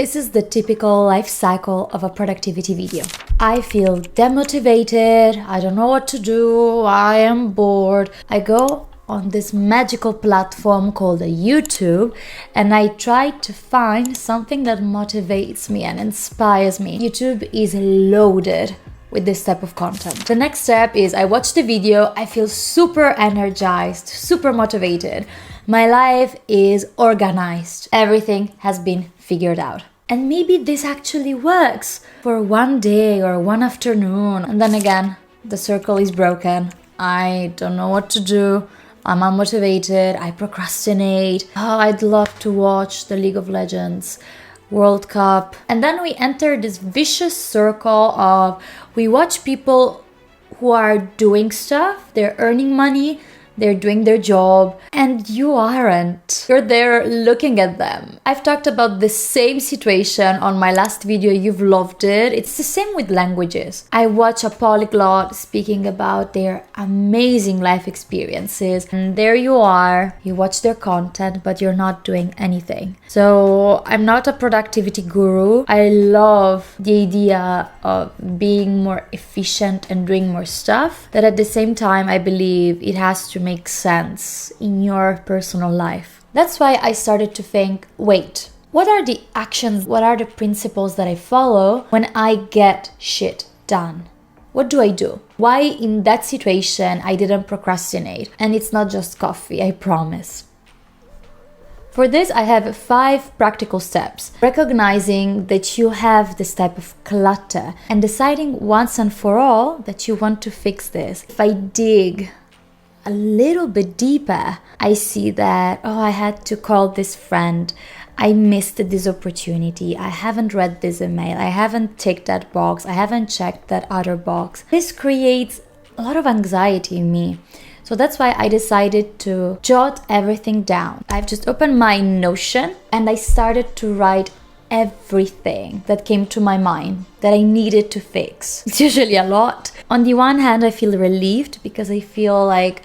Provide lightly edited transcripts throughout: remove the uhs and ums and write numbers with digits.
This is the typical life cycle of a productivity video. I feel demotivated, I don't know what to do, I am bored. I go on this magical platform called YouTube and I try to find something that motivates me and inspires me. YouTube is loaded with this type of content. The next step is I watch the video, I feel super energized, super motivated. My life is organized. Everything has been figured out. And maybe this actually works for one day or one afternoon. And then again, the circle is broken. I don't know what to do. I'm unmotivated. I procrastinate. Oh, I'd love to watch the League of Legends World Cup. And then we enter this vicious circle of we watch people who are doing stuff, they're earning money, they're doing their job, and you aren't. You're there looking at them. I've talked about the same situation on my last video. You've loved it. It's the same with languages. I watch a polyglot speaking about their amazing life experiences, and there you are. You watch their content, but you're not doing anything. So I'm not a productivity guru. I love the idea of being more efficient and doing more stuff, but at the same time, I believe it has to make sense in your personal life. That's why I started to think, wait, what are the actions, what are the principles that I follow when I get shit done? What do I do? Why in that situation I didn't procrastinate? And it's not just coffee, I promise. For this, I have 5 practical steps. Recognizing that you have this type of clutter and deciding once and for all that you want to fix this. If I dig a little bit deeper, I see that, oh, I had to call this friend. I missed this opportunity. I haven't read this email. I haven't ticked that box. I haven't checked that other box. This creates a lot of anxiety in me. So that's why I decided to jot everything down. I've just opened my Notion and I started to write everything that came to my mind that I needed to fix. It's usually a lot. On the one hand, I feel relieved because I feel like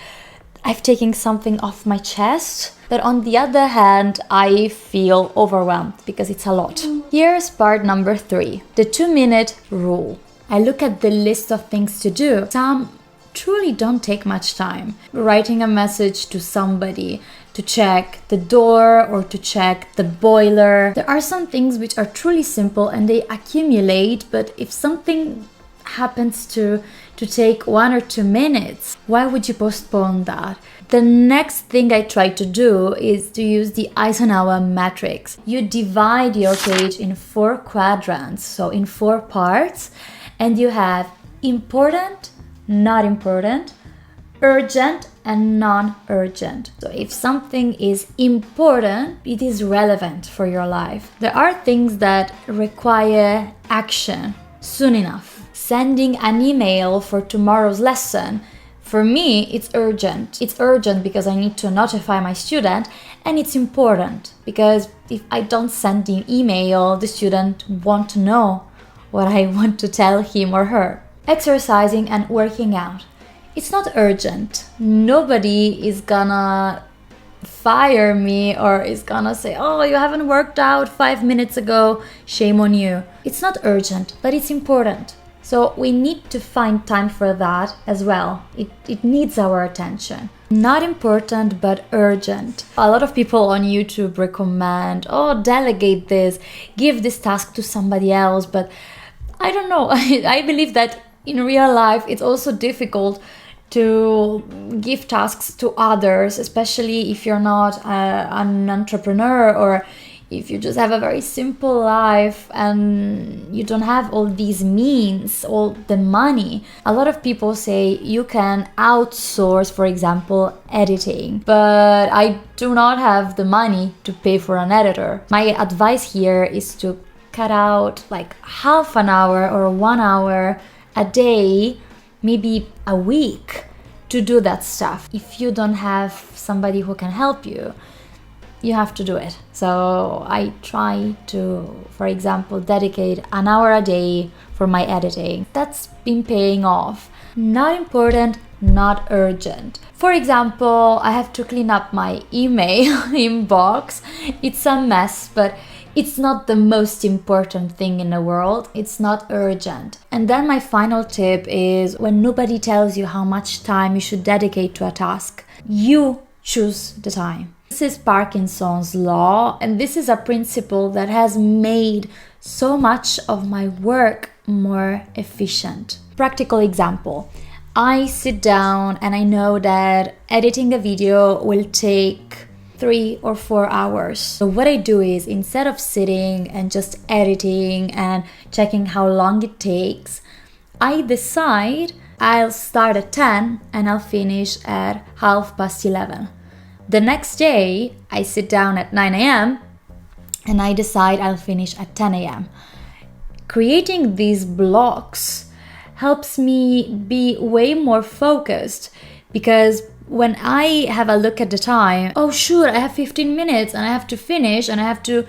I've taken something off my chest. But on the other hand, I feel overwhelmed because it's a lot. Here's part number 3, the 2-minute rule. I look at the list of things to do. Some truly don't take much time. Writing a message to somebody, to check the door or to check the boiler. There are some things which are truly simple and they accumulate, but if something happens to take 1 or 2 minutes, why would you postpone that? The next thing I try to do is to use the Eisenhower matrix. You divide your page in 4 quadrants, so in 4 parts, and you have important, not important, urgent and non-urgent. So if something is important, it is relevant for your life. There are things that require action soon enough. Sending an email for tomorrow's lesson, for me, it's urgent. It's urgent because I need to notify my student, and it's important because if I don't send the email, the student won't know what I want to tell him or her. Exercising and working out. It's not urgent. Nobody is gonna fire me or is gonna say, oh, you haven't worked out 5 minutes ago, shame on you. It's not urgent, but it's important. So we need to find time for that as well. It needs our attention. Not important, but urgent. A lot of people on YouTube recommend, oh, delegate this, give this task to somebody else, but I don't know. I believe that in real life, it's also difficult to give tasks to others, especially if you're not an entrepreneur or if you just have a very simple life and you don't have all these means, all the money. A lot of people say you can outsource, for example, editing, but I do not have the money to pay for an editor. My advice here is to cut out like half an hour or 1 hour a day, maybe a week, to do that stuff. If you don't have somebody who can help you, you have to do it. So I try to, for example, dedicate an hour a day for my editing. That's been paying off. Not important, not urgent. For example, I have to clean up my email inbox. It's a mess, but It's not the most important thing in the world. It's not urgent. And then my final tip is when nobody tells you how much time you should dedicate to a task, you choose the time. This is Parkinson's law, and this is a principle that has made so much of my work more efficient. Practical example. I sit down and I know that editing a video will take 3 or 4 hours. So what I do is, instead of sitting and just editing and checking how long it takes, I decide I'll start at 10 and I'll finish at 11:30. The next day, I sit down at 9 a.m. and I decide I'll finish at 10 a.m. Creating these blocks helps me be way more focused, because when I have a look at the time, oh sure, I have 15 minutes and I have to finish and I have to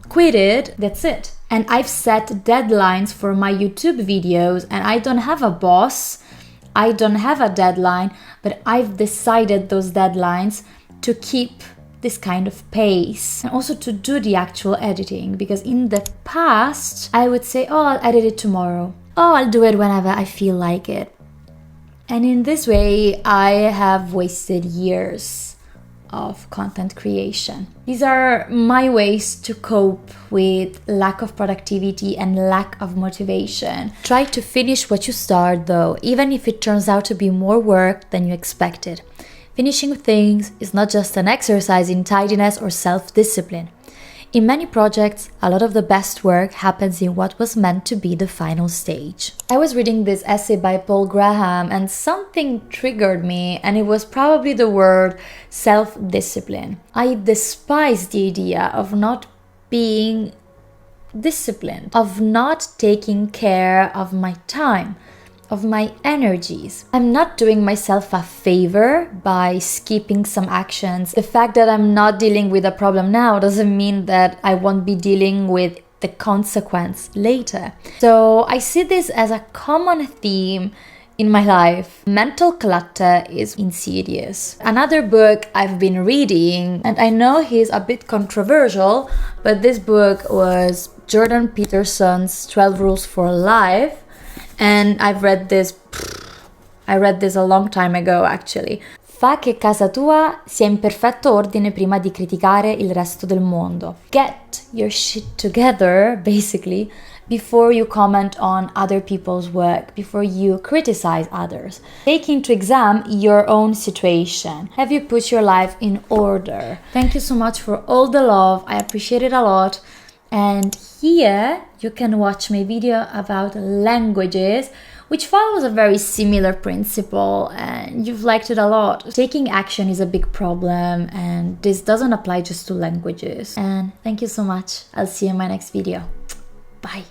quit it, that's it. And I've set deadlines for my YouTube videos, and I don't have a boss, I don't have a deadline, but I've decided those deadlines to keep this kind of pace and also to do the actual editing, because in the past I would say, oh, I'll edit it tomorrow, oh, I'll do it whenever I feel like it. And in this way, I have wasted years of content creation. These are my ways to cope with lack of productivity and lack of motivation. Try to finish what you start though, even if it turns out to be more work than you expected. Finishing things is not just an exercise in tidiness or self-discipline. In many projects, a lot of the best work happens in what was meant to be the final stage. I was reading this essay by Paul Graham and something triggered me, and it was probably the word self-discipline. I despise the idea of not being disciplined, of not taking care of my time, of my energies. I'm not doing myself a favor by skipping some actions. The fact that I'm not dealing with a problem now doesn't mean that I won't be dealing with the consequence later. So I see this as a common theme in my life. Mental clutter is insidious. Another book I've been reading, and I know he's a bit controversial, but this book was Jordan Peterson's 12 Rules for Life. And I read this a long time ago actually. Fa che casa tua sia in perfetto ordine prima di criticare il resto del mondo. Get your shit together, basically, before you comment on other people's work, before you criticize others. Take into exam your own situation. Have you put your life in order? Thank you so much for all the love. I appreciate it a lot. And here you can watch my video about languages, which follows a very similar principle, and you've liked it a lot. Taking action is a big problem, and this doesn't apply just to languages. And thank you so much. I'll see you in my next video. Bye.